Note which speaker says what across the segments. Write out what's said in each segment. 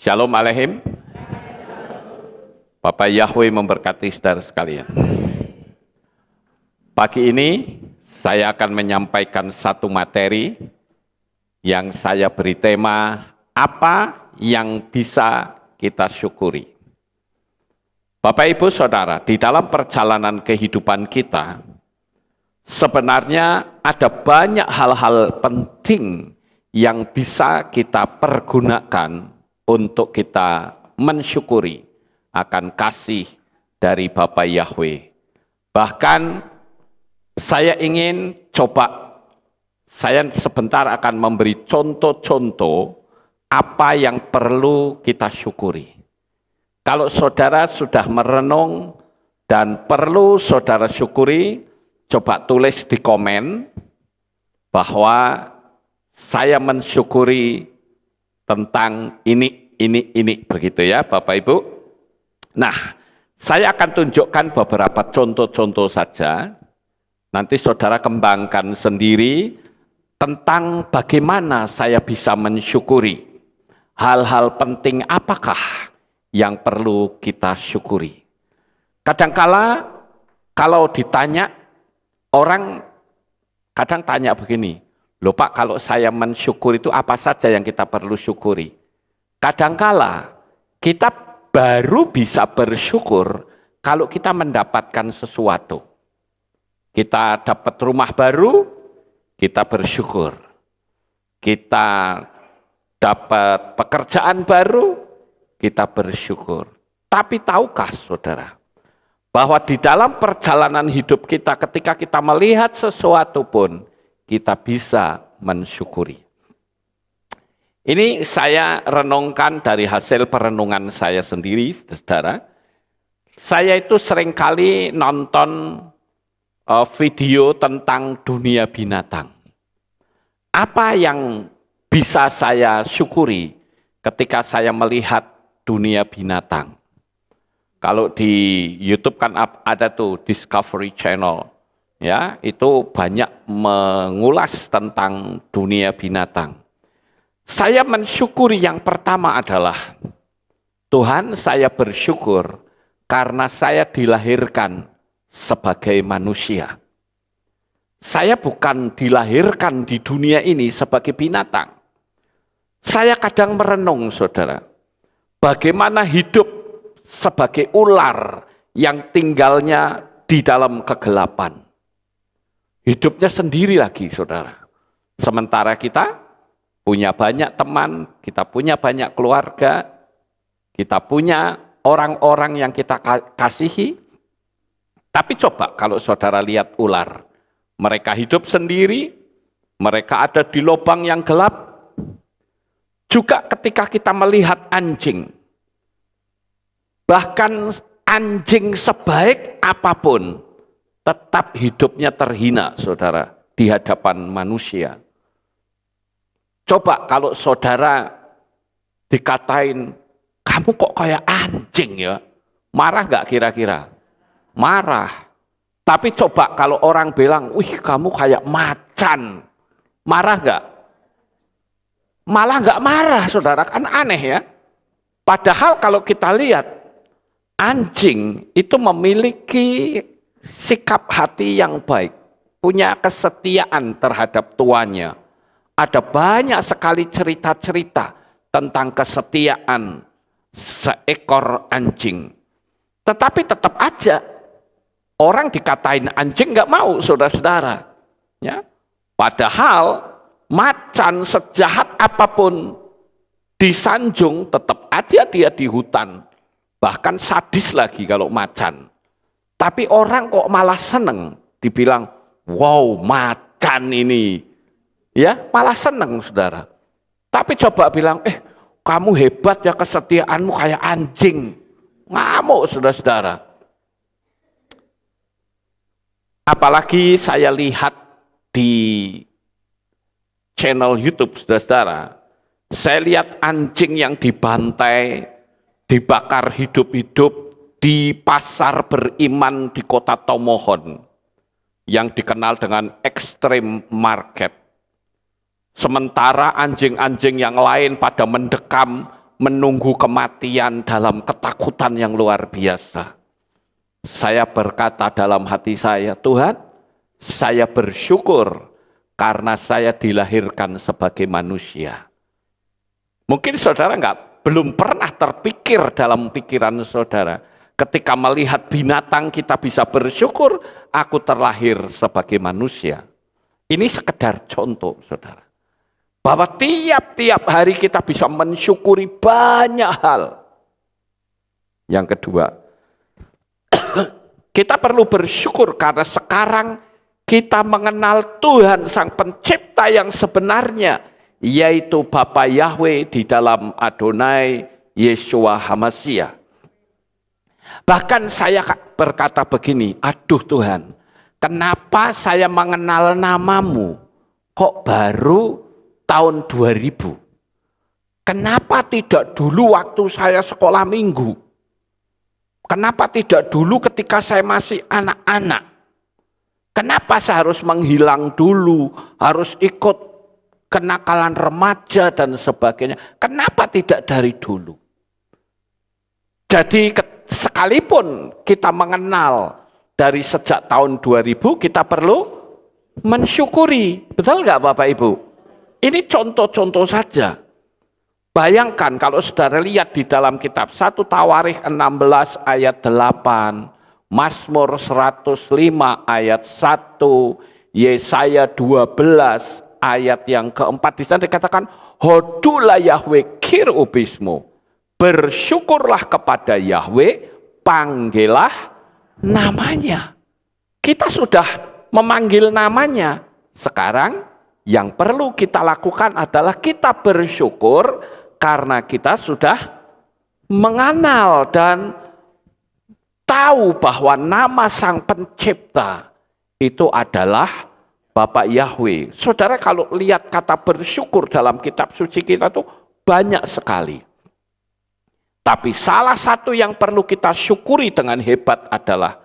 Speaker 1: Shalom Aleihim. Bapak Yahweh memberkati saudara sekalian. Pagi ini saya akan menyampaikan satu materi yang saya beri tema apa yang bisa kita syukuri. Bapak Ibu Saudara, di dalam perjalanan kehidupan kita sebenarnya ada banyak hal-hal penting yang bisa kita pergunakan untuk kita mensyukuri akan kasih dari Bapa Yahweh. Bahkan saya ingin saya sebentar akan memberi contoh-contoh apa yang perlu kita syukuri. Kalau saudara sudah merenung dan perlu saudara syukuri, coba tulis di komen bahwa saya mensyukuri tentang ini, begitu ya Bapak Ibu. Nah, saya akan tunjukkan beberapa contoh-contoh saja. Nanti saudara kembangkan sendiri tentang bagaimana saya bisa mensyukuri. Hal-hal penting apakah yang perlu kita syukuri. Kadangkala kalau ditanya, orang kadang tanya begini, loh Pak, kalau saya mensyukuri itu apa saja yang kita perlu syukuri? Kadangkala kita baru bisa bersyukur kalau kita mendapatkan sesuatu. Kita dapat rumah baru, kita bersyukur. Kita dapat pekerjaan baru, kita bersyukur. Tapi tahukah saudara, bahwa di dalam perjalanan hidup kita ketika kita melihat sesuatu pun, kita bisa mensyukuri. Ini saya renungkan dari hasil perenungan saya sendiri, saudara. Saya itu seringkali nonton video tentang dunia binatang. Apa yang bisa saya syukuri ketika saya melihat dunia binatang? Kalau di YouTube kan ada tuh Discovery Channel. Ya, itu banyak mengulas tentang dunia binatang. Saya mensyukuri yang pertama adalah Tuhan, saya bersyukur karena saya dilahirkan sebagai manusia. Saya bukan dilahirkan di dunia ini sebagai binatang. Saya kadang merenung, saudara, bagaimana hidup sebagai ular yang tinggalnya di dalam kegelapan. Hidupnya sendiri lagi, saudara. Sementara kita punya banyak teman, kita punya banyak keluarga, kita punya orang-orang yang kita kasihi. Tapi coba kalau saudara lihat ular, mereka hidup sendiri, mereka ada di lubang yang gelap. Juga ketika kita melihat anjing, bahkan anjing sebaik apapun, tetap hidupnya terhina, saudara, di hadapan manusia. Coba kalau saudara dikatain, kamu kok kayak anjing ya? Marah nggak kira-kira? Marah. Tapi coba kalau orang bilang, wih kamu kayak macan. Marah nggak? Malah nggak marah, saudara, kan aneh ya. Padahal kalau kita lihat, anjing itu memiliki sikap hati yang baik, punya kesetiaan terhadap tuannya. Ada banyak sekali cerita-cerita tentang kesetiaan seekor anjing. Tetapi tetap aja orang dikatain anjing nggak mau, saudara-saudara. Ya, padahal macan sejahat apapun disanjung, tetap aja dia di hutan. Bahkan sadis lagi kalau macan. Tapi orang kok malah seneng dibilang, wow macan ini. Ya, malah seneng saudara. Tapi coba bilang, kamu hebat ya kesetiaanmu kayak anjing. Ngamuk saudara-saudara. Apalagi saya lihat di channel YouTube saudara-saudara. Saya lihat anjing yang dibantai, dibakar hidup-hidup di pasar beriman di kota Tomohon yang dikenal dengan Extreme Market. Sementara anjing-anjing yang lain pada mendekam menunggu kematian dalam ketakutan yang luar biasa. Saya berkata dalam hati saya, Tuhan, saya bersyukur karena saya dilahirkan sebagai manusia. Mungkin saudara belum pernah terpikir dalam pikiran saudara, ketika melihat binatang kita bisa bersyukur, aku terlahir sebagai manusia. Ini sekedar contoh, saudara. Bahwa tiap-tiap hari kita bisa mensyukuri banyak hal. Yang kedua, kita perlu bersyukur karena sekarang kita mengenal Tuhan Sang Pencipta yang sebenarnya, yaitu Bapa Yahweh di dalam Adonai Yeshua HaMashiach. Bahkan saya berkata begini, aduh Tuhan, kenapa saya mengenal namamu kok baru tahun 2000? Kenapa tidak dulu waktu saya sekolah minggu? Kenapa tidak dulu ketika saya masih anak-anak? Kenapa saya harus menghilang dulu, harus ikut kenakalan remaja dan sebagainya? Kenapa tidak dari dulu? Jadi sekalipun kita mengenal dari sejak tahun 2000, kita perlu mensyukuri. Betul nggak Bapak Ibu? Ini contoh-contoh saja. Bayangkan kalau saudara lihat di dalam kitab 1 Tawarikh 16 ayat 8, Mazmur 105 ayat 1, Yesaya 12 ayat yang keempat, di sana dikatakan, Hodulah Yahweh kirubismu, bersyukurlah kepada Yahweh, panggillah namanya. Kita sudah memanggil namanya. Sekarang yang perlu kita lakukan adalah kita bersyukur karena kita sudah mengenal dan tahu bahwa nama Sang Pencipta itu adalah Bapak Yahweh. Saudara kalau lihat kata bersyukur dalam kitab suci kita tuh banyak sekali. Tapi salah satu yang perlu kita syukuri dengan hebat adalah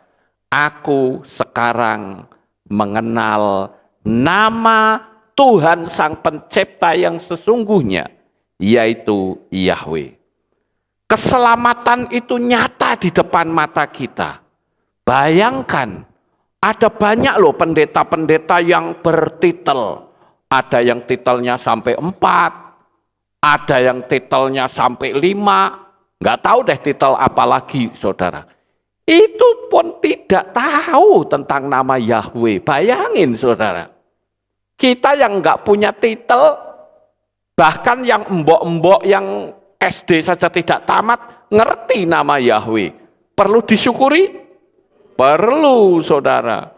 Speaker 1: aku sekarang mengenal nama Tuhan Sang Pencipta yang sesungguhnya, yaitu Yahweh. Keselamatan itu nyata di depan mata kita. Bayangkan, ada banyak loh pendeta-pendeta yang bertitel. Ada yang titelnya sampai 4, ada yang titelnya sampai 5. Nggak tahu deh titel apa lagi, saudara. Itu pun tidak tahu tentang nama Yahweh. Bayangin, saudara. Kita yang nggak punya titel, bahkan yang embok-embok yang SD saja tidak tamat, ngerti nama Yahweh. Perlu disyukuri? Perlu, saudara.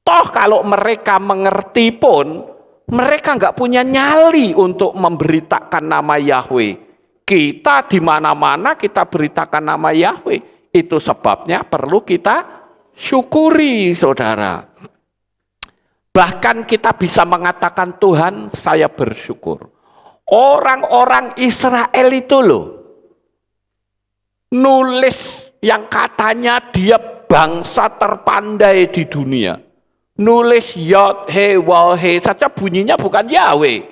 Speaker 1: Toh kalau mereka mengerti pun, mereka nggak punya nyali untuk memberitakan nama Yahweh. Kita di mana-mana kita beritakan nama Yahweh. Itu sebabnya perlu kita syukuri, saudara. Bahkan kita bisa mengatakan, Tuhan, saya bersyukur. Orang-orang Israel itu loh, nulis yang katanya dia bangsa terpandai di dunia. Nulis Yod, He, Waw, He saja bunyinya bukan Yahweh.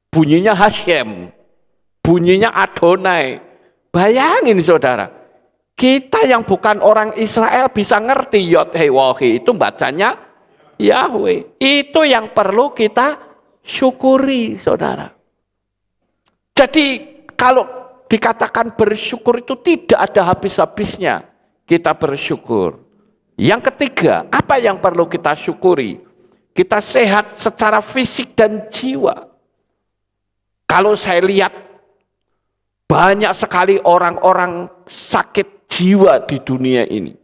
Speaker 1: Bunyinya Hashem. Bunyinya Adonai. Bayangin saudara, kita yang bukan orang Israel bisa ngerti Yod, He, Waw, He itu bacanya Yahweh. Itu yang perlu kita syukuri, saudara. Jadi kalau dikatakan bersyukur itu tidak ada habis-habisnya kita bersyukur. Yang ketiga, apa yang perlu kita syukuri? Kita sehat secara fisik dan jiwa. Kalau saya lihat banyak sekali orang-orang sakit jiwa di dunia ini.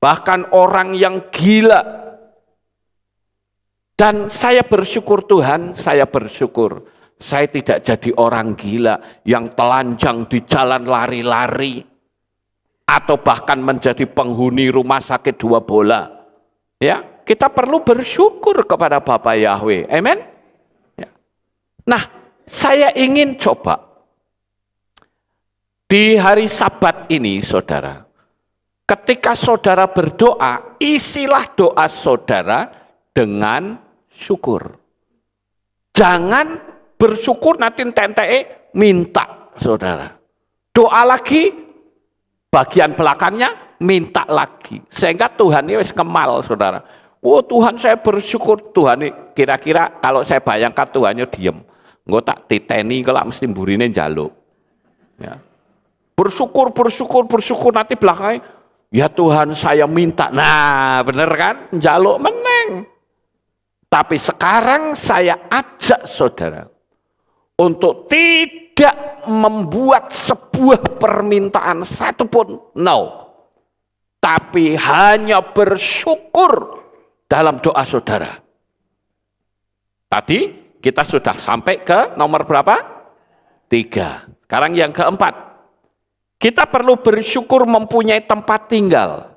Speaker 1: Bahkan orang yang gila. Dan saya bersyukur Tuhan, saya bersyukur. Saya tidak jadi orang gila yang telanjang di jalan lari-lari. Atau bahkan menjadi penghuni rumah sakit 2 bola. Ya, kita perlu bersyukur kepada Bapa Yahweh. Amen. Ya. Nah, saya ingin coba di hari Sabat ini, saudara, ketika saudara berdoa, isilah doa saudara dengan syukur. Jangan bersyukur nanti tente minta, saudara. Doa lagi, bagian belakangnya minta lagi. Sehingga Tuhan ini wis kemal, saudara. Oh Tuhan, saya bersyukur. Tuhan ini kira-kira kalau saya bayangkan Tuhannya diem. Nggak tak titeni kalau mesti burine njaluk. Ya. Bersyukur, bersyukur, bersyukur. Nanti belakangnya, ya Tuhan saya minta. Nah bener kan, njaluk meneng. Tapi sekarang saya ajak saudara untuk tidak membuat sebuah permintaan satupun, no. Tapi hanya bersyukur dalam doa saudara. Tadi kita sudah sampai ke nomor berapa? 3. Sekarang yang keempat. Kita perlu bersyukur mempunyai tempat tinggal.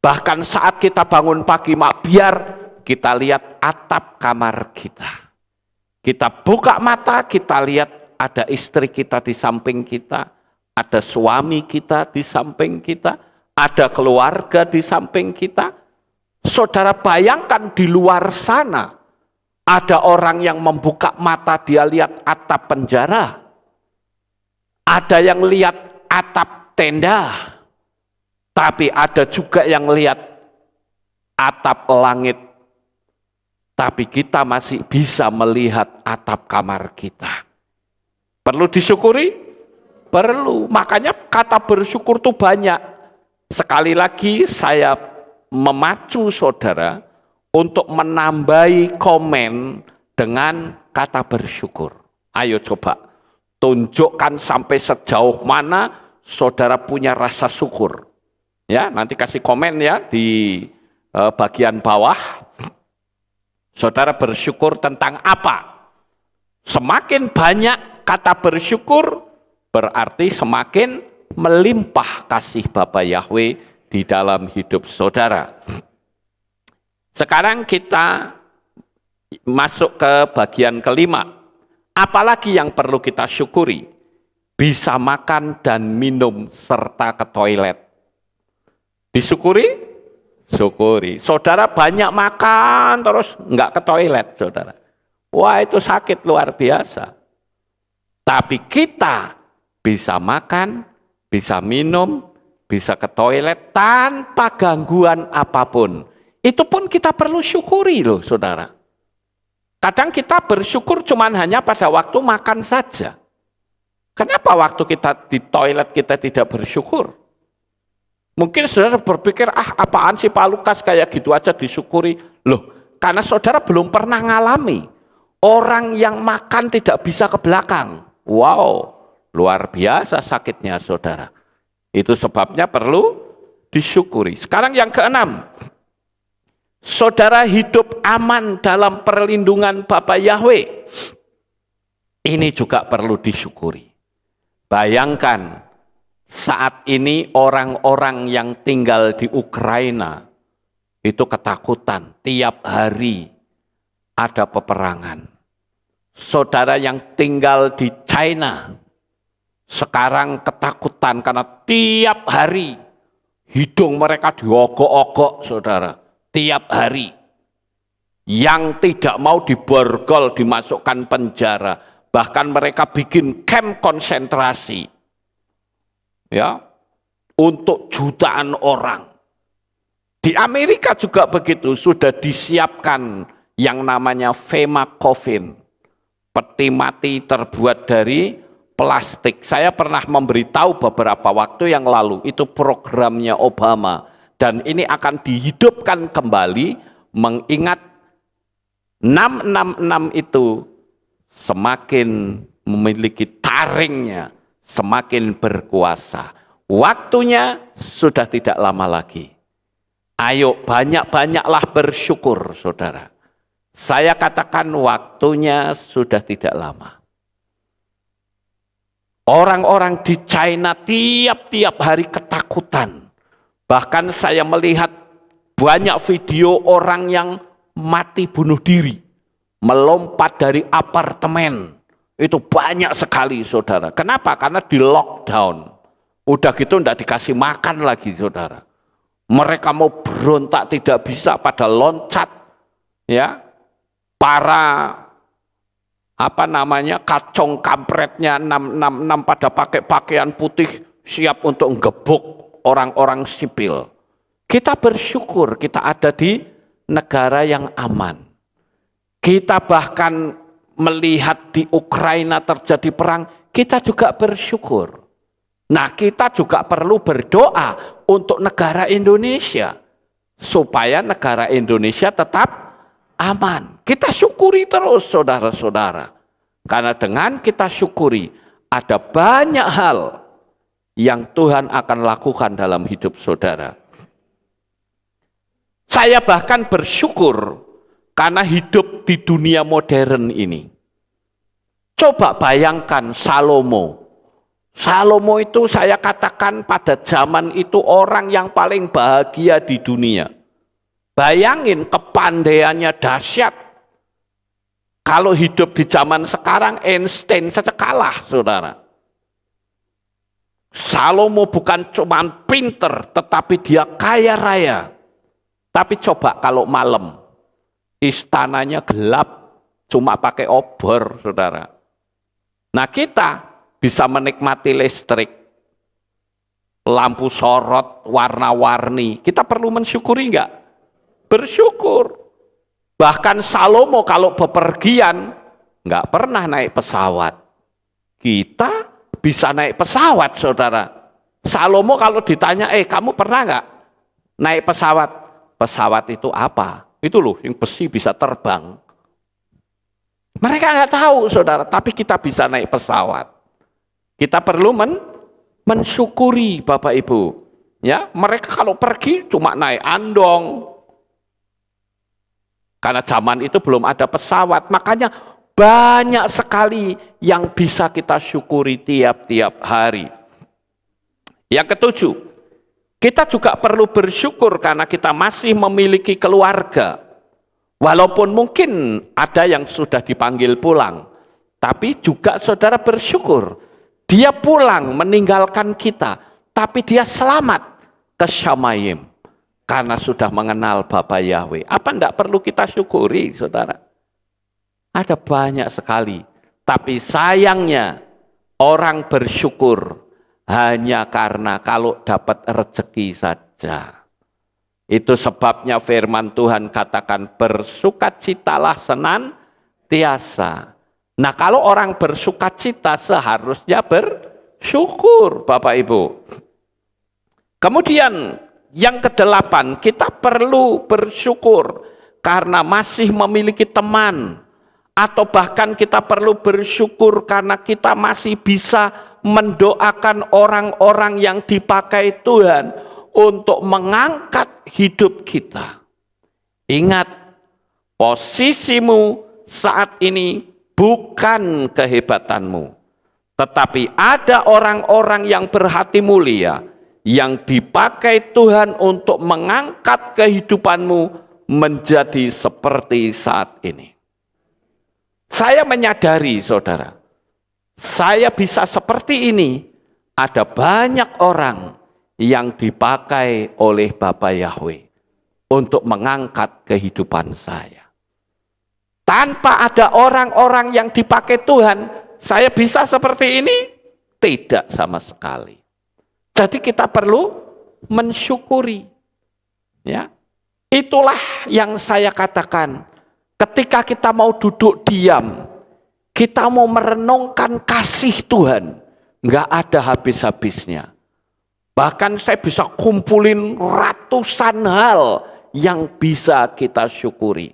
Speaker 1: Bahkan saat kita bangun pagi, biar kita lihat atap kamar kita. Kita buka mata, kita lihat ada istri kita di samping kita, ada suami kita di samping kita, ada keluarga di samping kita. Saudara bayangkan di luar sana, ada orang yang membuka mata, dia lihat atap penjara. Ada yang lihat atap tenda. Tapi ada juga yang lihat atap langit. Tapi kita masih bisa melihat atap kamar kita. Perlu disyukuri? Perlu. Makanya kata bersyukur itu banyak. Sekali lagi saya memacu saudara untuk menambahi komen dengan kata bersyukur. Ayo coba tunjukkan sampai sejauh mana saudara punya rasa syukur. Ya, nanti kasih komen ya di bagian bawah. Saudara bersyukur tentang apa? Semakin banyak kata bersyukur, berarti semakin melimpah kasih Bapa Yahweh di dalam hidup saudara. Sekarang kita masuk ke bagian kelima. Apalagi yang perlu kita syukuri? Bisa makan dan minum serta ke toilet. Disyukuri? Syukuri. Saudara banyak makan terus enggak ke toilet, saudara. Wah, itu sakit luar biasa. Tapi kita bisa makan, bisa minum, bisa ke toilet tanpa gangguan apapun. Itu pun kita perlu syukuri loh, saudara. Kadang kita bersyukur cuman hanya pada waktu makan saja. Kenapa waktu kita di toilet kita tidak bersyukur? Mungkin saudara berpikir, apaan sih Pak Lukas kayak gitu aja disyukuri. Loh, karena saudara belum pernah ngalami orang yang makan tidak bisa ke belakang. Wow, luar biasa sakitnya saudara. Itu sebabnya perlu disyukuri. Sekarang yang keenam. Saudara hidup aman dalam perlindungan Bapa Yahweh. Ini juga perlu disyukuri. Bayangkan, saat ini orang-orang yang tinggal di Ukraina itu ketakutan. Tiap hari ada peperangan. Saudara yang tinggal di China sekarang ketakutan karena tiap hari hidung mereka diogok-ogok, saudara. Tiap hari. Yang tidak mau diborgol, dimasukkan penjara. Bahkan mereka bikin camp konsentrasi. Ya, untuk jutaan orang. Di Amerika juga begitu, sudah disiapkan yang namanya Femacoffin, peti mati terbuat dari plastik. Saya pernah memberitahu beberapa waktu yang lalu, itu programnya Obama, dan ini akan dihidupkan kembali, mengingat 666 itu semakin memiliki taringnya, semakin berkuasa. Waktunya sudah tidak lama lagi. Ayo banyak-banyaklah bersyukur, saudara. Saya katakan waktunya sudah tidak lama. Orang-orang di China tiap-tiap hari ketakutan. Bahkan saya melihat banyak video orang yang mati bunuh diri. Melompat dari apartemen. Itu banyak sekali, saudara. Kenapa? Karena di lockdown. Udah gitu tidak dikasih makan lagi, saudara. Mereka mau berontak tidak bisa, pada loncat. Ya, para apa namanya, kacong kampretnya, enam pada pakai pakaian putih siap untuk ngebuk orang-orang sipil. Kita bersyukur kita ada di negara yang aman. Kita bahkan melihat di Ukraina terjadi perang, kita juga bersyukur. Nah, kita juga perlu berdoa untuk negara Indonesia supaya negara Indonesia tetap aman. Kita syukuri terus, saudara-saudara. Karena dengan kita syukuri, ada banyak hal yang Tuhan akan lakukan dalam hidup saudara. Saya bahkan bersyukur karena hidup di dunia modern ini. Coba bayangkan Salomo. Salomo itu saya katakan pada zaman itu orang yang paling bahagia di dunia. Bayangin kepandaiannya dahsyat. Kalau hidup di zaman sekarang Einstein saja kalah, saudara. Salomo bukan cuma pinter, tetapi dia kaya raya. Tapi coba kalau malam, istananya gelap, cuma pakai obor, saudara. Nah, kita bisa menikmati listrik, lampu sorot, warna-warni. Kita perlu mensyukuri enggak? Bersyukur. Bahkan Salomo kalau bepergian, enggak pernah naik pesawat. Kita bisa naik pesawat, saudara. Salomo kalau ditanya, kamu pernah enggak naik pesawat? Pesawat itu apa? Itu loh, yang besi bisa terbang. Mereka nggak tahu, saudara, tapi kita bisa naik pesawat. Kita perlu mensyukuri, Bapak Ibu. Ya, mereka kalau pergi cuma naik andong. Karena zaman itu belum ada pesawat, makanya banyak sekali yang bisa kita syukuri tiap-tiap hari. Yang ketujuh, kita juga perlu bersyukur karena kita masih memiliki keluarga. Walaupun mungkin ada yang sudah dipanggil pulang, tapi juga saudara bersyukur. Dia pulang meninggalkan kita, tapi dia selamat ke Syamayim. Karena sudah mengenal Bapa Yahweh. Apa enggak perlu kita syukuri, saudara? Ada banyak sekali. Tapi sayangnya orang bersyukur hanya karena kalau dapat rezeki saja. Itu sebabnya firman Tuhan katakan bersukacitalah senantiasa. Nah, kalau orang bersukacita seharusnya bersyukur, Bapak Ibu. Kemudian yang kedelapan, kita perlu bersyukur karena masih memiliki teman. Atau bahkan kita perlu bersyukur karena kita masih bisa mendoakan orang-orang yang dipakai Tuhan untuk mengangkat hidup kita. Ingat, posisimu saat ini bukan kehebatanmu, tetapi ada orang-orang yang berhati mulia yang dipakai Tuhan untuk mengangkat kehidupanmu menjadi seperti saat ini. Saya menyadari, saudara, saya bisa seperti ini. Ada banyak orang yang dipakai oleh Bapa Yahweh untuk mengangkat kehidupan saya. Tanpa ada orang-orang yang dipakai Tuhan, saya bisa seperti ini? Tidak sama sekali. Jadi kita perlu mensyukuri. Ya, itulah yang saya katakan. Ketika kita mau duduk diam, kita mau merenungkan kasih Tuhan, nggak ada habis-habisnya. Bahkan saya bisa kumpulin ratusan hal yang bisa kita syukuri.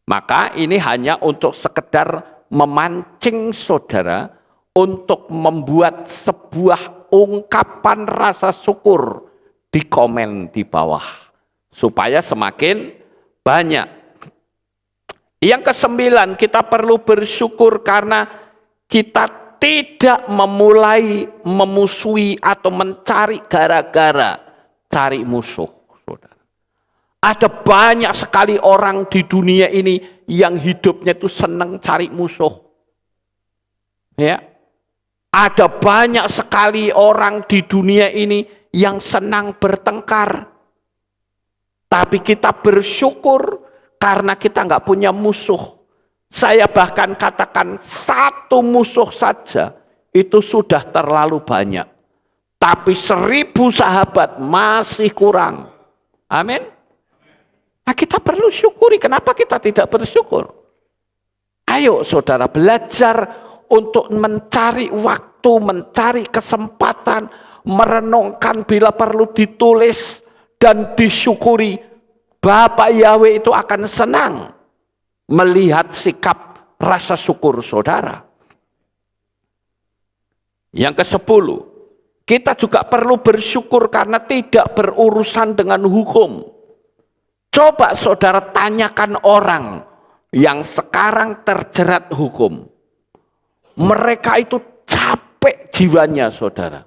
Speaker 1: Maka ini hanya untuk sekedar memancing saudara untuk membuat sebuah ungkapan rasa syukur di komen di bawah. Supaya semakin banyak. Yang kesembilan, kita perlu bersyukur karena kita tidak memulai memusuhi atau mencari gara-gara, cari musuh. Saudara. Ada banyak sekali orang di dunia ini yang hidupnya itu senang cari musuh. Ya. Ada banyak sekali orang di dunia ini yang senang bertengkar. Tapi kita bersyukur karena kita nggak punya musuh. Saya bahkan katakan satu musuh saja itu sudah terlalu banyak. Tapi 1000 sahabat masih kurang. Amin. Nah, kita perlu syukuri. Kenapa kita tidak bersyukur? Ayo saudara belajar untuk mencari waktu, mencari kesempatan, merenungkan bila perlu ditulis dan disyukuri. Bapak Yahweh itu akan senang melihat sikap rasa syukur saudara. Yang ke-10, kita juga perlu bersyukur karena tidak berurusan dengan hukum. Coba saudara tanyakan orang yang sekarang terjerat hukum. Mereka itu capek jiwanya saudara.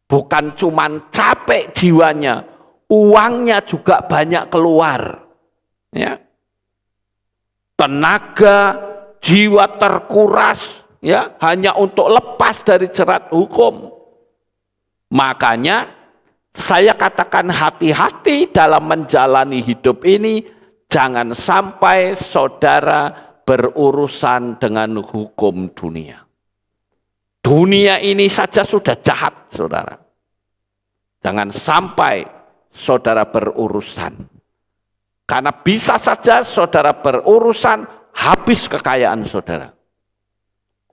Speaker 1: Bukan cuman capek jiwanya, uangnya juga banyak keluar. Ya. Tenaga, jiwa terkuras ya hanya untuk lepas dari jerat hukum. Makanya saya katakan hati-hati dalam menjalani hidup ini, jangan sampai saudara berurusan dengan hukum dunia. Dunia ini saja sudah jahat, saudara. Jangan sampai saudara berurusan. Karena bisa saja saudara berurusan, habis kekayaan saudara.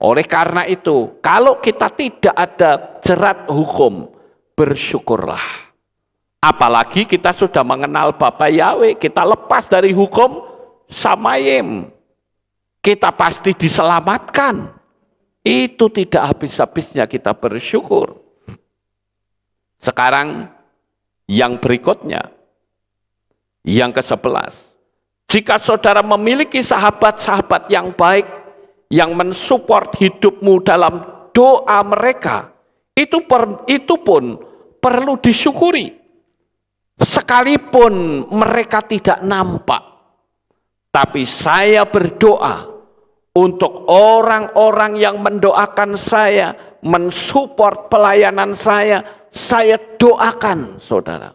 Speaker 1: Oleh karena itu, kalau kita tidak ada jerat hukum, bersyukurlah. Apalagi kita sudah mengenal Bapak Yahweh, kita lepas dari hukum Samayim. Kita pasti diselamatkan. Itu tidak habis-habisnya kita bersyukur. Sekarang yang berikutnya, yang ke-11. Jika saudara memiliki sahabat-sahabat yang baik, yang mensupport hidupmu dalam doa mereka, itu pun perlu disyukuri. Sekalipun mereka tidak nampak. Tapi saya berdoa untuk orang-orang yang mendoakan saya, mensupport pelayanan saya doakan saudara.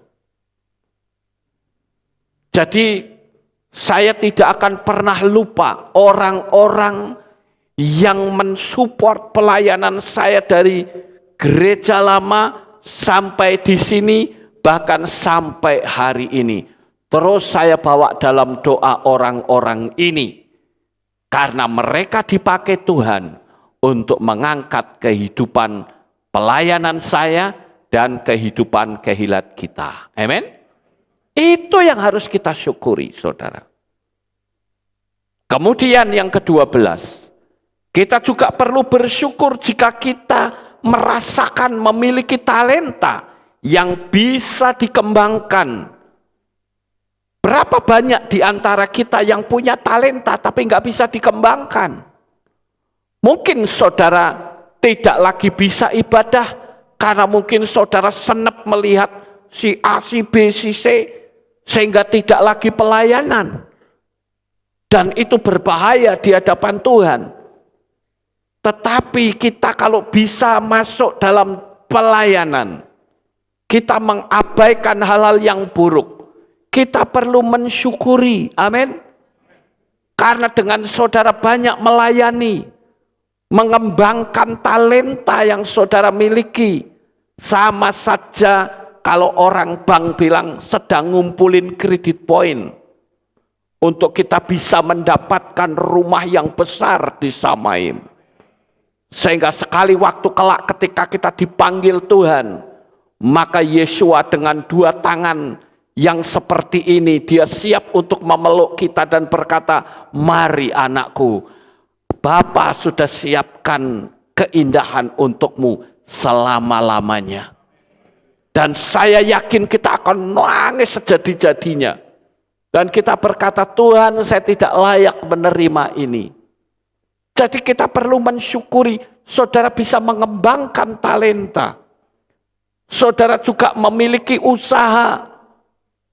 Speaker 1: Jadi saya tidak akan pernah lupa orang-orang yang mensupport pelayanan saya dari gereja lama sampai di sini, bahkan sampai hari ini. Terus saya bawa dalam doa orang-orang ini. Karena mereka dipakai Tuhan untuk mengangkat kehidupan pelayanan saya dan kehidupan kehilat kita. Amin. Itu yang harus kita syukuri, saudara. Kemudian yang ke-12, kita juga perlu bersyukur jika kita merasakan memiliki talenta yang bisa dikembangkan. Berapa banyak di antara kita yang punya talenta tapi nggak bisa dikembangkan? Mungkin saudara tidak lagi bisa ibadah karena mungkin saudara senep melihat si A, si B, si C, sehingga tidak lagi pelayanan. Dan itu berbahaya di hadapan Tuhan. Tetapi kita kalau bisa masuk dalam pelayanan, kita mengabaikan hal-hal yang buruk, kita perlu mensyukuri. Amin. Karena dengan saudara banyak melayani, mengembangkan talenta yang saudara miliki, sama saja kalau orang bank bilang sedang ngumpulin kredit poin untuk kita bisa mendapatkan rumah yang besar di Samayim. Sehingga sekali waktu kelak ketika kita dipanggil Tuhan, maka Yesua dengan 2 tangan yang seperti ini, dia siap untuk memeluk kita dan berkata, mari anakku, Bapa sudah siapkan keindahan untukmu selama-lamanya. Dan saya yakin kita akan nangis sejadi-jadinya. Dan kita berkata, Tuhan saya tidak layak menerima ini. Jadi kita perlu mensyukuri, saudara bisa mengembangkan talenta. Saudara juga memiliki usaha,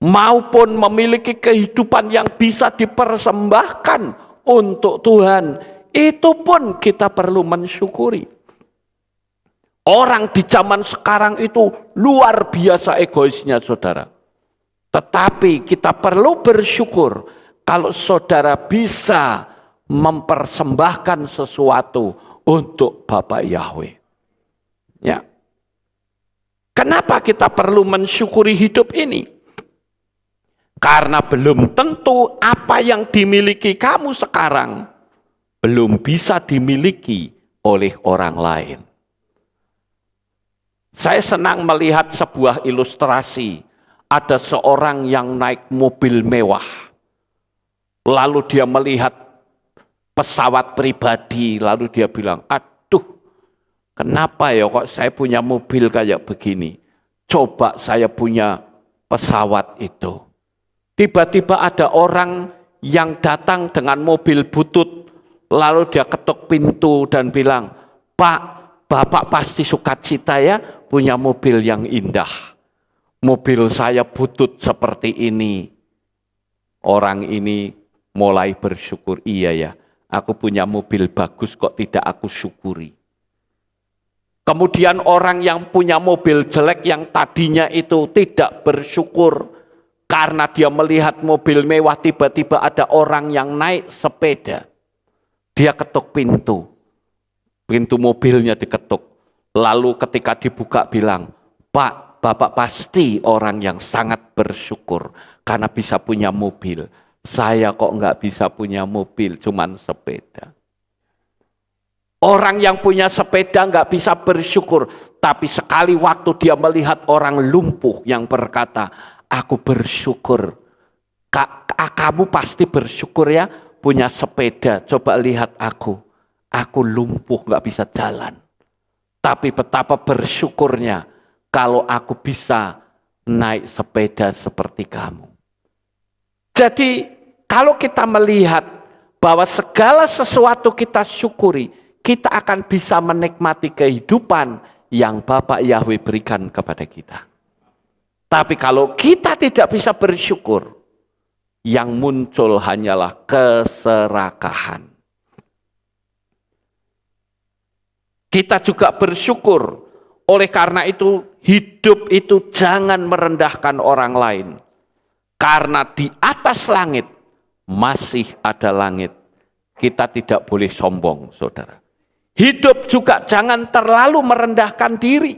Speaker 1: maupun memiliki kehidupan yang bisa dipersembahkan untuk Tuhan. Itu pun kita perlu mensyukuri. Orang di zaman sekarang itu luar biasa egoisnya saudara. Tetapi kita perlu bersyukur kalau saudara bisa mempersembahkan sesuatu untuk Bapak Yahweh. Ya. Kenapa kita perlu mensyukuri hidup ini? Karena belum tentu apa yang dimiliki kamu sekarang belum bisa dimiliki oleh orang lain. Saya senang melihat sebuah ilustrasi. Ada seorang yang naik mobil mewah. Lalu dia melihat pesawat pribadi. Lalu dia bilang, aduh, kenapa ya kok saya punya mobil kayak begini? Coba saya punya pesawat itu. Tiba-tiba ada orang yang datang dengan mobil butut. Lalu dia ketuk pintu dan bilang, Pak, Bapak pasti sukacita ya punya mobil yang indah. Mobil saya butut seperti ini. Orang ini mulai bersyukur, iya ya, aku punya mobil bagus kok tidak aku syukuri. Kemudian orang yang punya mobil jelek yang tadinya itu tidak bersyukur. Karena dia melihat mobil mewah, tiba-tiba ada orang yang naik sepeda. Dia ketuk pintu. Pintu mobilnya diketuk. Lalu ketika dibuka bilang, Pak, Bapak pasti orang yang sangat bersyukur karena bisa punya mobil. Saya kok nggak bisa punya mobil, cuman sepeda. Orang yang punya sepeda nggak bisa bersyukur. Tapi sekali waktu dia melihat orang lumpuh yang berkata, aku bersyukur. Kamu pasti bersyukur ya punya sepeda. Coba lihat aku. Aku lumpuh nggak bisa jalan. Tapi betapa bersyukurnya kalau aku bisa naik sepeda seperti kamu. Jadi kalau kita melihat bahwa segala sesuatu kita syukuri, kita akan bisa menikmati kehidupan yang Bapak Yahweh berikan kepada kita. Tapi kalau kita tidak bisa bersyukur, yang muncul hanyalah keserakahan. Kita juga bersyukur. Oleh karena itu, hidup itu jangan merendahkan orang lain. Karena di atas langit masih ada langit. Kita tidak boleh sombong, saudara. Hidup juga jangan terlalu merendahkan diri.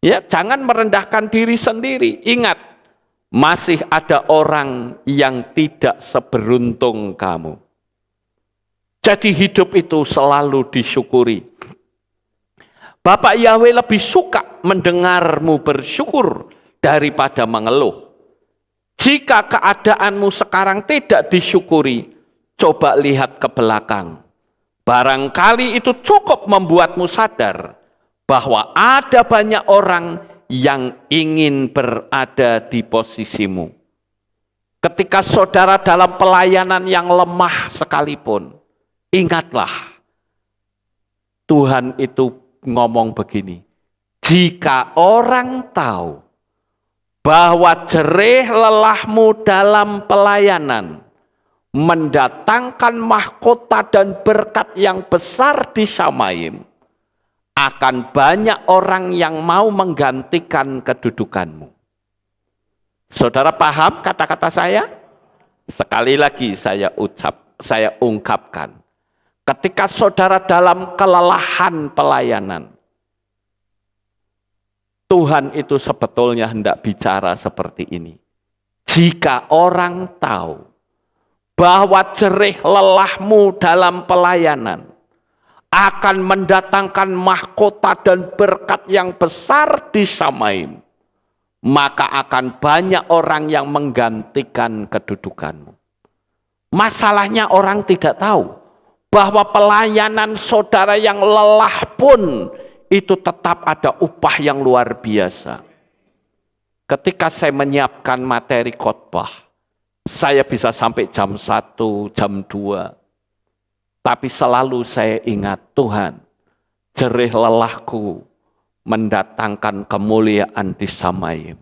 Speaker 1: Ya, jangan merendahkan diri sendiri. Ingat, masih ada orang yang tidak seberuntung kamu. Jadi hidup itu selalu disyukuri. Bapak Yahweh lebih suka mendengarmu bersyukur daripada mengeluh. Jika keadaanmu sekarang tidak disyukuri, coba lihat ke belakang. Barangkali itu cukup membuatmu sadar bahwa ada banyak orang yang ingin berada di posisimu. Ketika saudara dalam pelayanan yang lemah sekalipun, ingatlah, Tuhan itu ngomong begini, jika orang tahu bahwa jerih lelahmu dalam pelayanan mendatangkan mahkota dan berkat yang besar di Shamayim, akan banyak orang yang mau menggantikan kedudukanmu. Saudara paham kata-kata saya? Sekali lagi saya ungkapkan. Ketika saudara dalam kelelahan pelayanan, Tuhan itu sebetulnya hendak bicara seperti ini. Jika orang tahu bahwa jerih lelahmu dalam pelayanan akan mendatangkan mahkota dan berkat yang besar di Shamayim, maka akan banyak orang yang menggantikan kedudukanmu. Masalahnya orang tidak tahu bahwa pelayanan saudara yang lelah pun itu tetap ada upah yang luar biasa. Ketika saya menyiapkan materi khotbah, saya bisa sampai jam 1, jam 2. Tapi selalu saya ingat, Tuhan, jerih lelahku mendatangkan kemuliaan di Shamayim.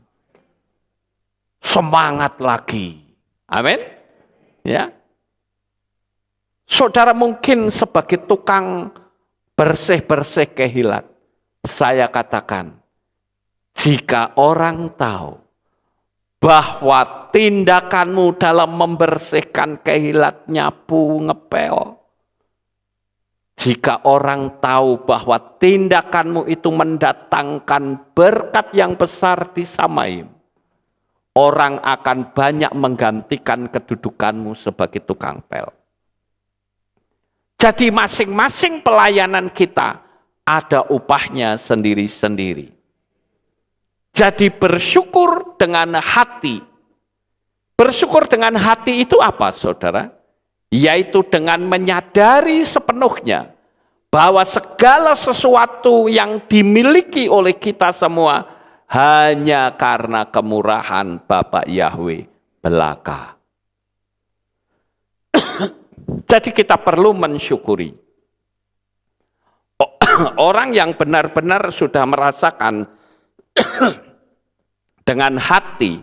Speaker 1: Semangat lagi. Amin. Ya. Saudara mungkin sebagai tukang bersih-bersih kehilat, saya katakan, jika orang tahu bahwa tindakanmu dalam membersihkan kehilat, nyapu, ngepel. Jika orang tahu bahwa tindakanmu itu mendatangkan berkat yang besar di Samaim, orang akan banyak menggantikan kedudukanmu sebagai tukang pel. Jadi masing-masing pelayanan kita ada upahnya sendiri-sendiri. Jadi bersyukur dengan hati. Bersyukur dengan hati itu apa, saudara? Yaitu dengan menyadari sepenuhnya bahwa segala sesuatu yang dimiliki oleh kita semua hanya karena kemurahan Bapa Yahweh belaka. Jadi kita perlu mensyukuri. Orang yang benar-benar sudah merasakan dengan hati,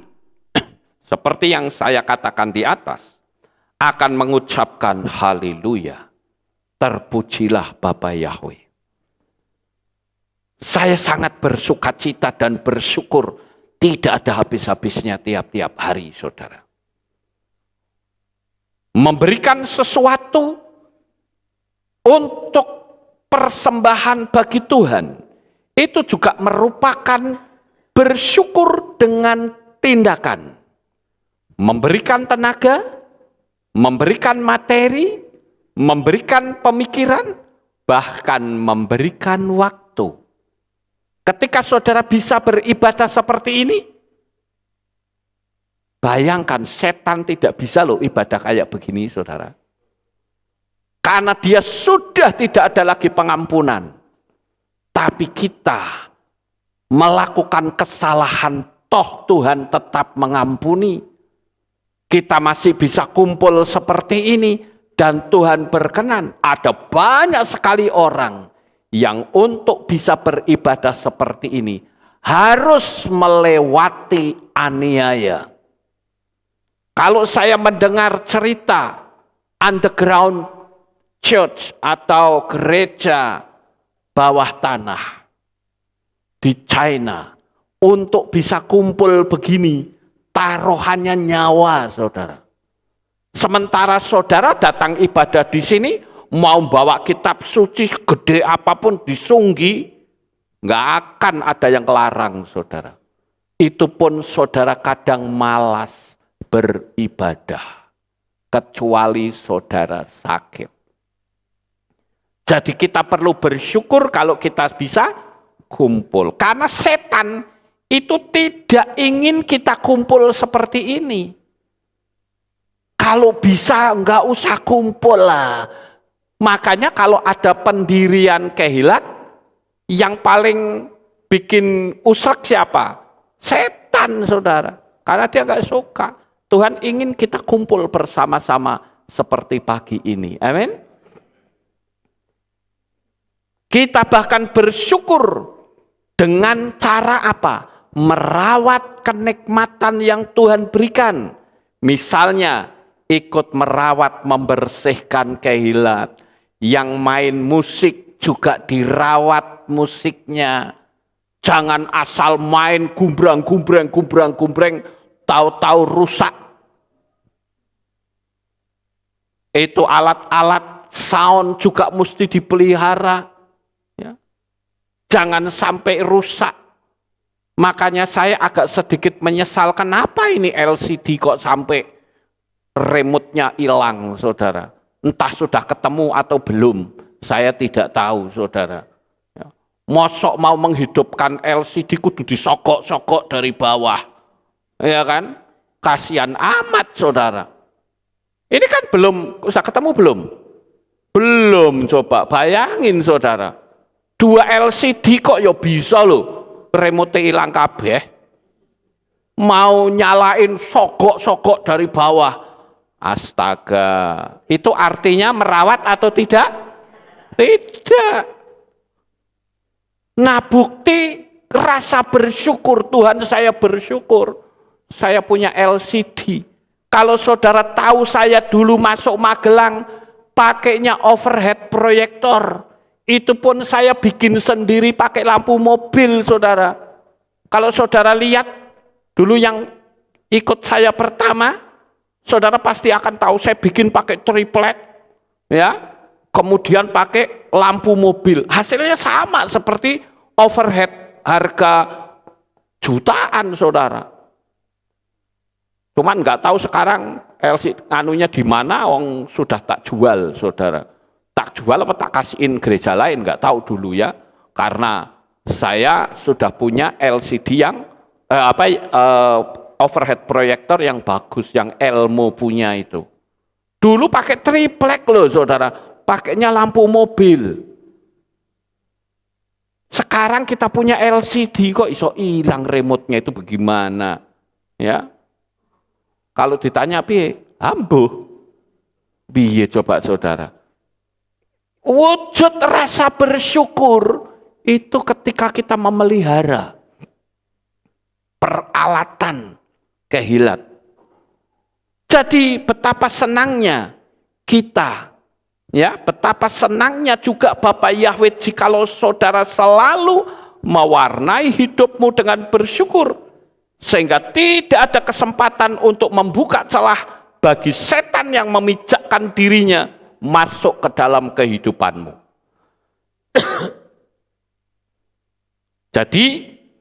Speaker 1: seperti yang saya katakan di atas, akan mengucapkan haleluya, terpujilah Bapa Yahweh. Saya sangat bersukacita dan bersyukur, tidak ada habis-habisnya tiap-tiap hari, saudara. Memberikan sesuatu untuk persembahan bagi Tuhan, itu juga merupakan bersyukur dengan tindakan. Memberikan tenaga, memberikan materi, memberikan pemikiran, bahkan memberikan waktu. Ketika saudara bisa beribadah seperti ini, bayangkan setan tidak bisa loh ibadah kayak begini, saudara. Karena dia sudah tidak ada lagi pengampunan. Tapi kita melakukan kesalahan, toh Tuhan tetap mengampuni. Kita masih bisa kumpul seperti ini, dan Tuhan berkenan. Ada banyak sekali orang yang untuk bisa beribadah seperti ini harus melewati aniaya. Kalau saya mendengar cerita underground church atau gereja bawah tanah di China, untuk bisa kumpul begini, taruhannya nyawa, saudara. Sementara saudara datang ibadah di sini, mau bawa kitab suci gede apapun disunggi, nggak akan ada yang kelarang, saudara. Itu pun saudara kadang malas beribadah, kecuali saudara sakit. Jadi kita perlu bersyukur kalau kita bisa kumpul. Karena setan itu tidak ingin kita kumpul seperti ini. Kalau bisa nggak usah kumpul lah. Makanya kalau ada pendirian kehilat, yang paling bikin usrak siapa? Setan, saudara. Karena dia nggak suka. Tuhan ingin kita kumpul bersama-sama seperti pagi ini. Amin. Kita bahkan bersyukur dengan cara apa? Merawat kenikmatan yang Tuhan berikan. Misalnya ikut merawat, membersihkan kehilat. Yang main musik juga dirawat musiknya. Jangan asal main gumbrang-gumbreng, tahu-tahu rusak. Itu alat-alat sound juga mesti dipelihara. Jangan sampai rusak. Makanya saya agak sedikit menyesal, kenapa ini LCD kok sampai remote-nya hilang, saudara. Entah sudah ketemu atau belum, saya tidak tahu, saudara. Mosok mau menghidupkan LCD kudu disokok-sokok dari bawah. Ya kan? Kasihan amat, saudara. Ini kan belum, sudah ketemu belum? Belum, coba bayangin, saudara. 2 LCD kok ya bisa loh, remote hilang kabeh. Mau nyalain sogok-sogok dari bawah. Astaga, itu artinya merawat atau tidak? Tidak. Nah, bukti rasa bersyukur, Tuhan saya bersyukur. Saya punya LCD. Kalau saudara tahu saya dulu masuk Magelang, pakainya overhead proyektor. Itu pun saya bikin sendiri pakai lampu mobil, saudara. Kalau saudara lihat, dulu yang
Speaker 2: ikut saya pertama, saudara pasti akan tahu saya bikin pakai triplek, ya, kemudian pakai lampu mobil. Hasilnya sama seperti overhead harga jutaan, saudara. Cuman nggak tahu sekarang LCD anunya di mana, wong sudah tak jual, saudara. Tak jual apa tak kasihin gereja lain, nggak tahu dulu ya. Karena saya sudah punya LCD yang overhead proyektor yang bagus, yang Elmo punya itu. Dulu pakai triplek loh, saudara. Pakainya lampu mobil. Sekarang kita punya LCD kok iso hilang remote-nya, itu bagaimana? Ya. Kalau ditanya piye? Ambuh. Piye coba saudara? Wujud rasa bersyukur itu ketika kita memelihara peralatan kehilat. Jadi betapa senangnya kita, ya, betapa senangnya juga Bapak Yahweh jikalau saudara selalu mewarnai hidupmu dengan bersyukur. Sehingga tidak ada kesempatan untuk membuka celah bagi setan yang memijakkan dirinya masuk ke dalam kehidupanmu. Jadi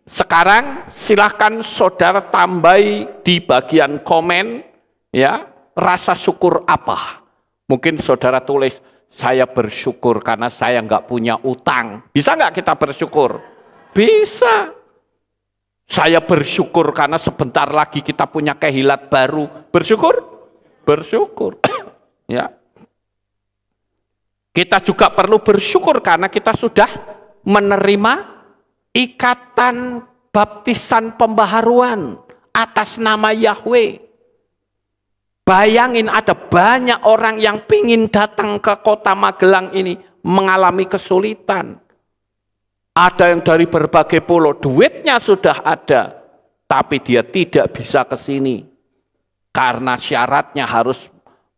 Speaker 2: sekarang silahkan saudara tambahi di bagian komen, ya, rasa syukur apa. Mungkin saudara tulis, saya bersyukur karena saya nggak punya utang. Bisa nggak kita bersyukur? Bisa. Saya bersyukur karena sebentar lagi kita punya kehilat baru. Bersyukur? Bersyukur. Ya. Kita juga perlu bersyukur karena kita sudah menerima ikatan baptisan pembaharuan atas nama Yahweh. Bayangin ada banyak orang yang pingin datang ke kota Magelang ini mengalami kesulitan. Ada yang dari berbagai pulau, duitnya sudah ada, tapi dia tidak bisa ke sini. Karena syaratnya harus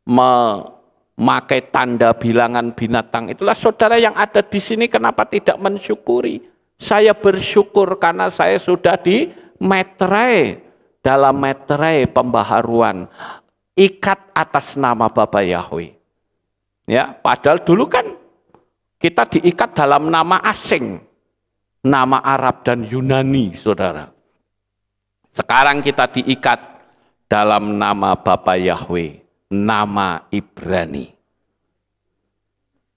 Speaker 2: memakai tanda bilangan binatang. Itulah saudara yang ada di sini kenapa tidak mensyukuri. Saya bersyukur karena saya sudah di meterai, dalam meterai pembaharuan. Ikat atas nama Bapa Yahweh. Ya, padahal dulu kan kita diikat dalam nama asing. Nama Arab dan Yunani, saudara. Sekarang kita diikat dalam nama Bapa Yahweh, nama Ibrani.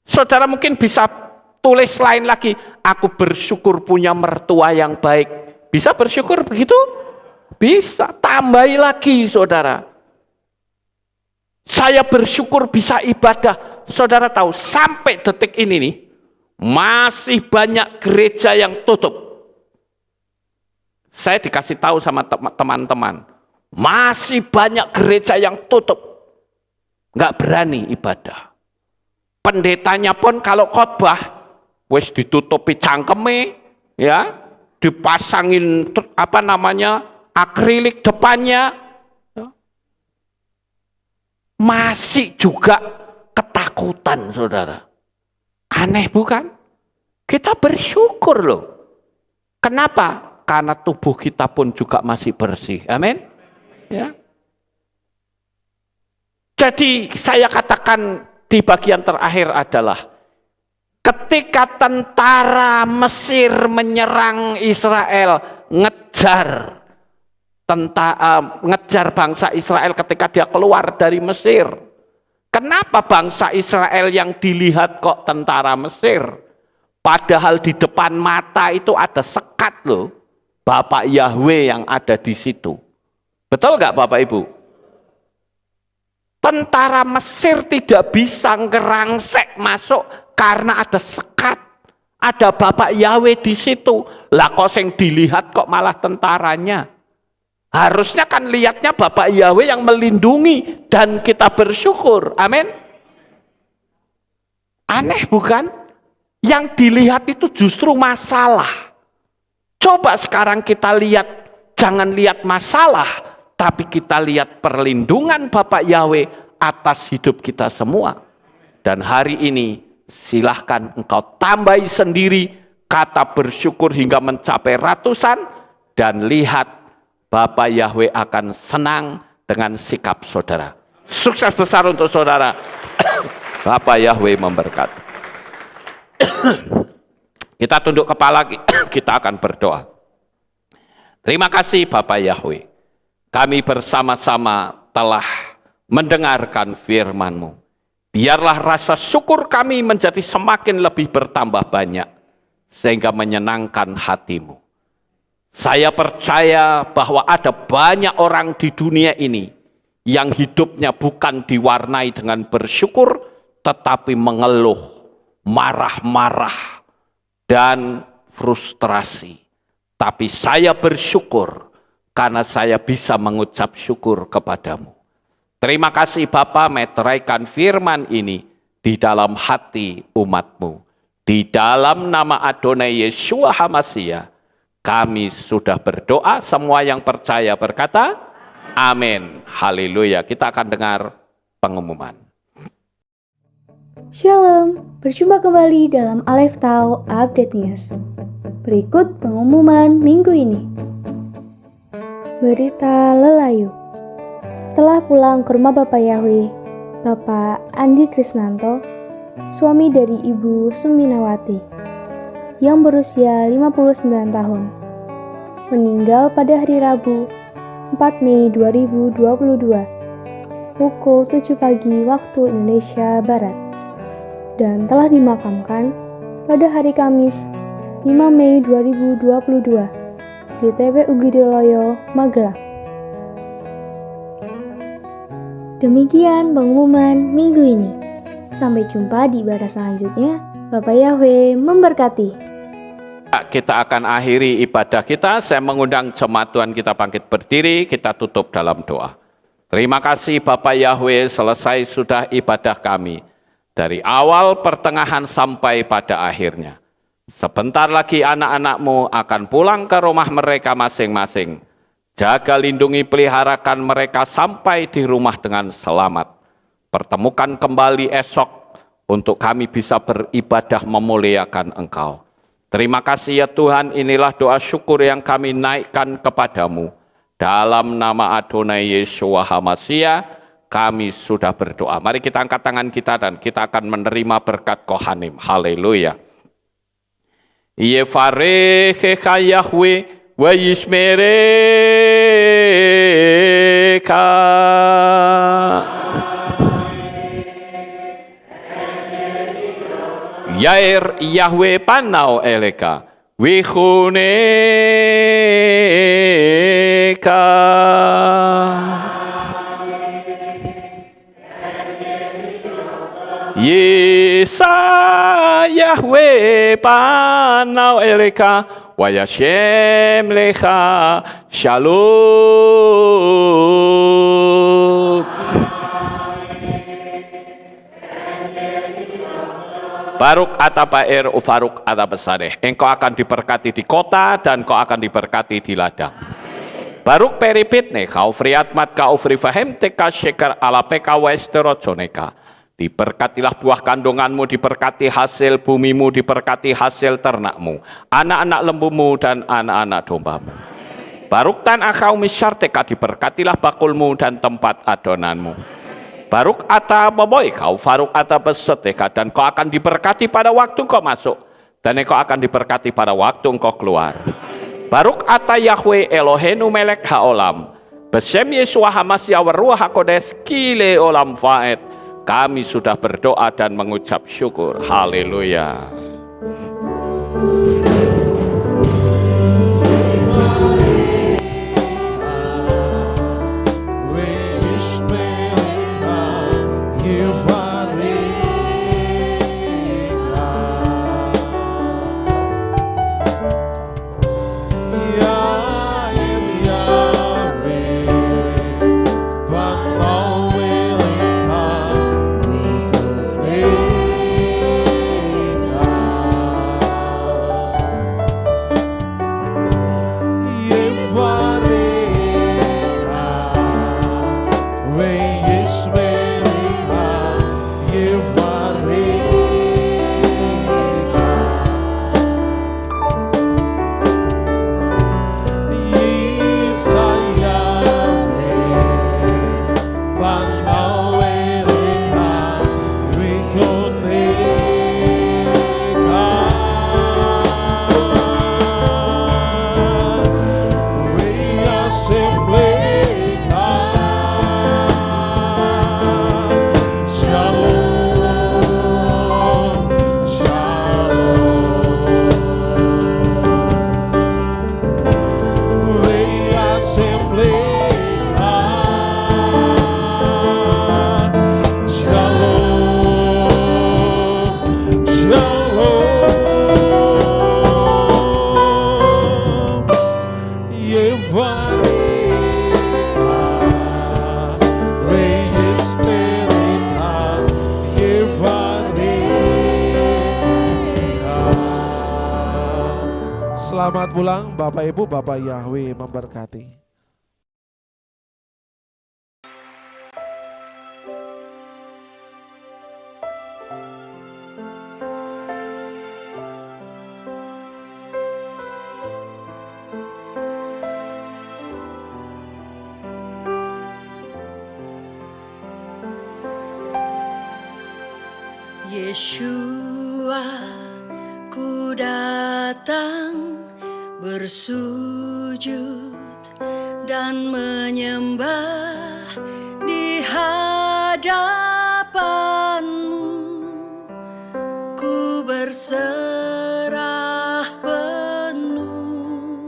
Speaker 2: Saudara mungkin bisa tulis lain lagi, aku bersyukur punya mertua yang baik. Bisa bersyukur begitu? Bisa, tambahi lagi saudara. Saya bersyukur bisa ibadah. Saudara tahu, sampai detik ini nih, masih banyak gereja yang tutup. Saya dikasih tahu sama teman-teman, masih banyak gereja yang tutup. Nggak berani ibadah. Pendetanya pun kalau khotbah, wes ditutupi cangkeme, ya, dipasangin akrilik depannya, masih juga ketakutan, saudara. Aneh bukan? Kita bersyukur loh. Kenapa? Karena tubuh kita pun juga masih bersih. Amin. Ya. Jadi saya katakan di bagian terakhir adalah ketika tentara Mesir menyerang Israel, ngejar bangsa Israel ketika dia keluar dari Mesir. Kenapa bangsa Israel yang dilihat kok tentara Mesir? Padahal di depan mata itu ada sekat loh. Bapak Yahweh yang ada di situ. Betul nggak Bapak Ibu? Tentara Mesir tidak bisa ngerangsek masuk karena ada sekat. Ada Bapak Yahweh di situ. Lah kok yang dilihat kok malah tentaranya? Harusnya kan lihatnya Bapak Yahweh yang melindungi dan kita bersyukur. Amin. Aneh bukan? Yang dilihat itu justru masalah. Coba sekarang kita lihat, jangan lihat masalah, tapi kita lihat perlindungan Bapak Yahweh atas hidup kita semua. Dan hari ini silahkan engkau tambahi sendiri kata bersyukur hingga mencapai ratusan dan lihat Bapak Yahweh akan senang dengan sikap saudara. Sukses besar untuk saudara. Bapak Yahweh memberkati. Kita tunduk kepala, kita akan berdoa. Terima kasih Bapak Yahweh. Kami bersama-sama telah mendengarkan firman-Mu. Biarlah rasa syukur kami menjadi semakin lebih bertambah banyak, sehingga menyenangkan hati-Mu. Saya percaya bahwa ada banyak orang di dunia ini yang hidupnya bukan diwarnai dengan bersyukur, tetapi mengeluh, marah-marah, dan frustrasi. Tapi saya bersyukur karena saya bisa mengucap syukur kepadamu. Terima kasih Bapa, meteraikan firman ini di dalam hati umat-Mu. Di dalam nama Adonai Yeshua HaMashiach, kami sudah berdoa, semua yang percaya berkata, amin. Haleluya. Kita akan dengar pengumuman.
Speaker 3: Shalom, berjumpa kembali dalam Aleph Tau Update News. Berikut pengumuman minggu ini. Berita Lelayu. Telah pulang ke rumah Bapak Yahweh, Bapak Andi Krisnanto, suami dari Ibu Suminawati, yang berusia 59 tahun. Meninggal pada hari Rabu, 4 Mei 2022, pukul 7 pagi waktu Indonesia Barat, dan telah dimakamkan pada hari Kamis, 5 Mei 2022, di TPU Gidiloyo, Magelang. Demikian pengumuman minggu ini. Sampai jumpa di ibadah selanjutnya. Bapak Yahweh memberkati.
Speaker 2: Kita akan akhiri ibadah kita. Saya mengundang jemaat Tuhan kita bangkit berdiri. Kita tutup dalam doa. Terima kasih Bapak Yahweh, selesai sudah ibadah kami. Dari awal, pertengahan, sampai pada akhirnya. Sebentar lagi anak-anak-Mu akan pulang ke rumah mereka masing-masing. Jaga, lindungi, peliharakan mereka sampai di rumah dengan selamat. Pertemukan kembali esok untuk kami bisa beribadah memuliakan Engkau. Terima kasih ya Tuhan, inilah doa syukur yang kami naikkan kepadamu. Dalam nama Adonai Yeshua HaMashiach, kami sudah berdoa. Mari kita angkat tangan kita dan kita akan menerima berkat Kohanim. Haleluya. Yevarechecha Yahweh wa yishmereka. Yair Yahweh panau eleka wichuneka. Yesa Yahweh panau eleka wa yashem lecha shalom. Baruk atapair ufaruk atapesareh. Engkau akan diberkati di kota dan kau akan diberkati di ladang. Baruk peripitne kau friatmat kau frifahem teka shekar ala peka westerojoneka. Diberkatilah buah kandunganmu, diberkati hasil bumimu, diberkati hasil ternakmu, anak-anak lembumu dan anak-anak dombamu. Baruk tan akau misyarteka, diberkatilah bakulmu dan tempat adonanmu. Baruk ata boboy kau faruk ata besoteka, dan kau akan diberkati pada waktu kau masuk, dan kau akan diberkati pada waktu engkau keluar. Baruk ata Yahweh Elohenu melek haolam, besem Yeshua HaMashiach waruah hakodes kile olam faed. Kami sudah berdoa dan mengucap syukur. Haleluya.
Speaker 4: Selamat pulang Bapak Ibu, Bapak Yahweh memberkati.
Speaker 5: Yeshua, ku datang bersujud dan menyembah di hadapan-Mu. Ku berserah penuh.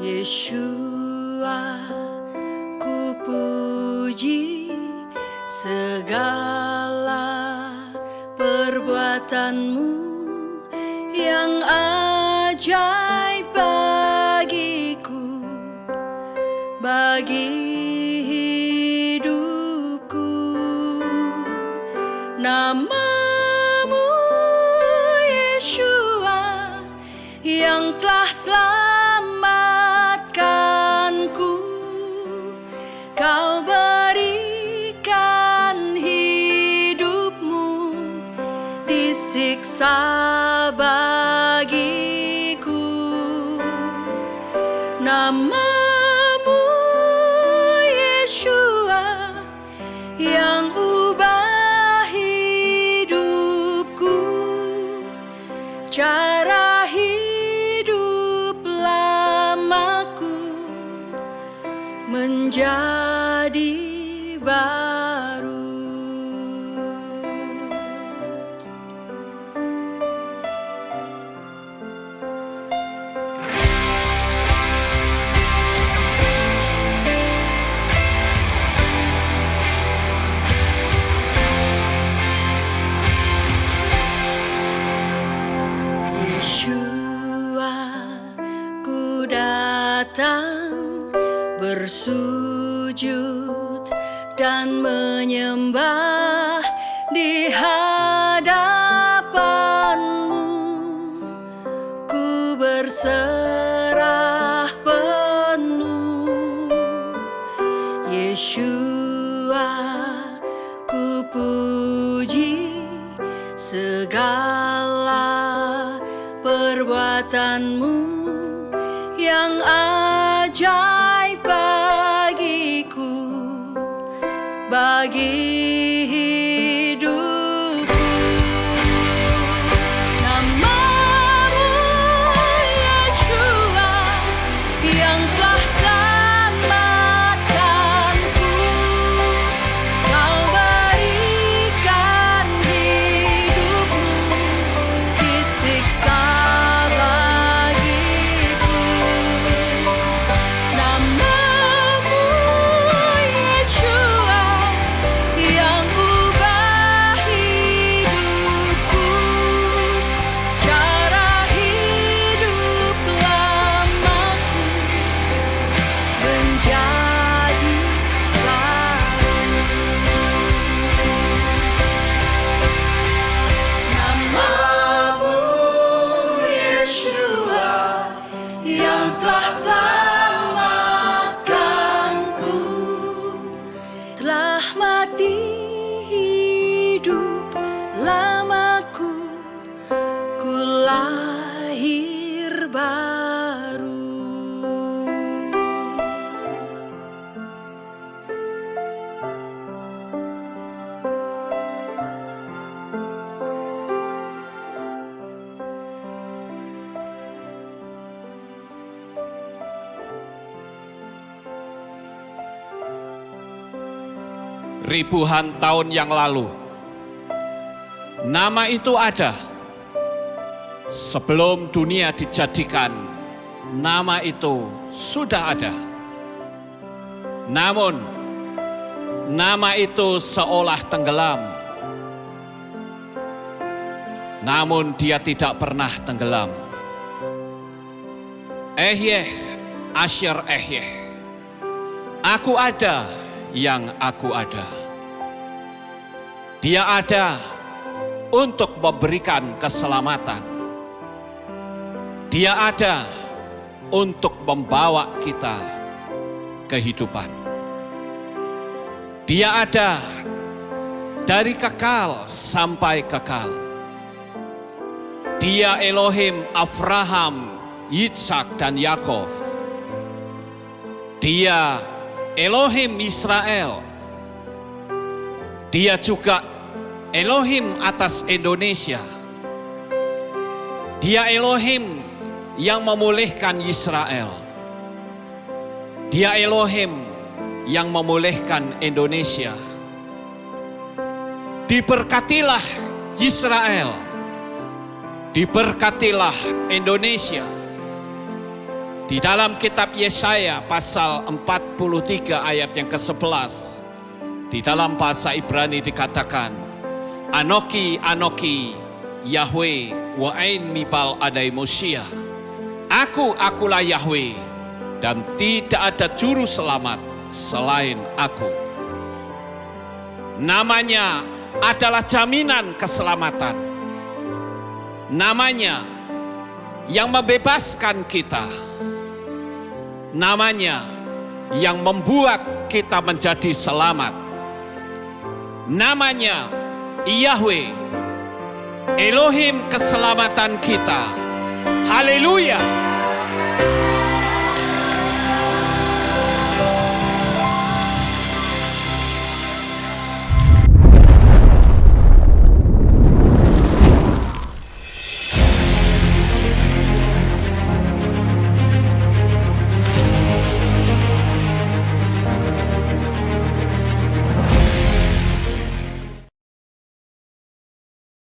Speaker 5: Yeshua, ku puji segala perbuatan-Mu yang ajaib bagiku, bagi hidupku. Nama-Mu Yeshua yang telah selamatkanku. Kau berikan hidupmu disiksa bagiku. Nama-Mu Yeshua yang ubah hidupku, cara hidup lamaku menjadi baru. Yeshua, ku datang bersujud dan menyembah di hadapan-Mu. Ku berserah penuh. Yeshua, ku puji segala perbuatan-Mu yang ajaib bagiku, bagi hidupku. Nama-Mu Yeshua yang telah selamatkanku. Kau berikan hidupmu disiksa bagiku. Nama-Mu Yeshua yang ubah hidupku, cara hidup lamaku menjadi baru. Nama-Mu Yeshua yang telah selamatkanku, telah mati hidup lamaku, ku lahir baru.
Speaker 2: Ribuan tahun yang lalu, nama itu ada. Sebelum dunia dijadikan, nama itu sudah ada. Namun, nama itu seolah tenggelam. Namun dia tidak pernah tenggelam. Ehyeh, Asher Ehyeh. Aku ada yang aku ada. Dia ada untuk memberikan keselamatan. Dia ada untuk membawa kita kehidupan. Dia ada dari kekal sampai kekal. Dia Elohim Abraham, Yitzhak, dan Yakov. Dia Elohim Israel. Dia juga Elohim atas Indonesia. Dia Elohim yang memulihkan Israel. Dia Elohim yang memulihkan Indonesia. Diberkatilah Israel. Diberkatilah Indonesia. Di dalam kitab Yesaya pasal 43 ayat yang ke-11, di dalam bahasa Ibrani dikatakan, Anoki, Anoki, Yahweh, wa'ain mipal adai Mosia. Akulah Yahweh, dan tidak ada juru selamat selain aku. Namanya adalah jaminan keselamatan. Namanya yang membebaskan kita. Namanya yang membuat kita menjadi selamat. Namanya Yahweh, Elohim keselamatan kita. Haleluya.